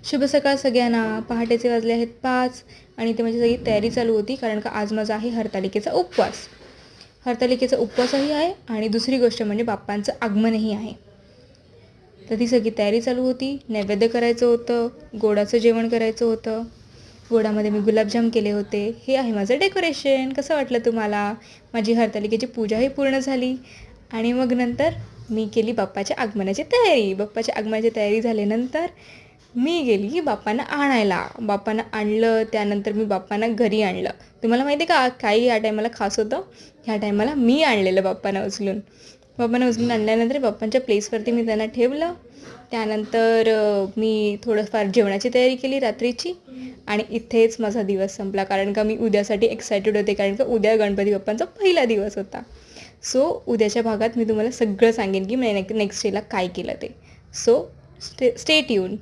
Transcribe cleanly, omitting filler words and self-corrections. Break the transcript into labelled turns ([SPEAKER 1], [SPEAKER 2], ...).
[SPEAKER 1] शुभ सकाळ सगळ्यांना. पहाटेचे वाजले आहेत 5 आणि ते माझी सगळी तयारी चालू होती, कारण का आज माझा आहे हरतालिकेचा उपवास. हरतालिकेचा उपवासही आहे आणि दुसरी गोष्ट म्हणजे बाप्पांचं आगमनही आहे. तर ती सगळी तयारी चालू होती. नैवेद्य करायचं होतं, गोडाचं जेवण करायचं होतं. गोडामध्ये मी गुलाबजाम केले होते. हे आहे माझं डेकोरेशन. कसं वाटलं तुम्हाला? माझी हरतालिकेची पूजाही पूर्ण झाली आणि मग नंतर मी केली बाप्पाच्या आगमनाची तयारी. बाप्पाच्या आगमनाची तयारी झाल्यानंतर मी गेली बाप्पांना आणायला. बाप्पांना आणलं, त्यानंतर मी बाप्पांना घरी आणलं. तुम्हाला माहिती आहे का काही या टायमाला खास होतं? ह्या टायमाला मी आणलेलं बाप्पांना उचलून आणल्यानंतर बाप्पांच्या प्लेसवरती मी त्यांना ठेवलं. त्यानंतर मी थोडंफार जेवणाची तयारी केली रात्रीची आणि इथेच माझा दिवस संपला, कारण का मी उद्यासाठी एक्सायटेड होते, कारण का उद्या गणपती बाप्पांचा पहिला दिवस होता. सो उद्याच्या भागात मी तुम्हाला सगळं सांगेन की मी नेक्स्ट डेला काय केलं ते. So stay tune.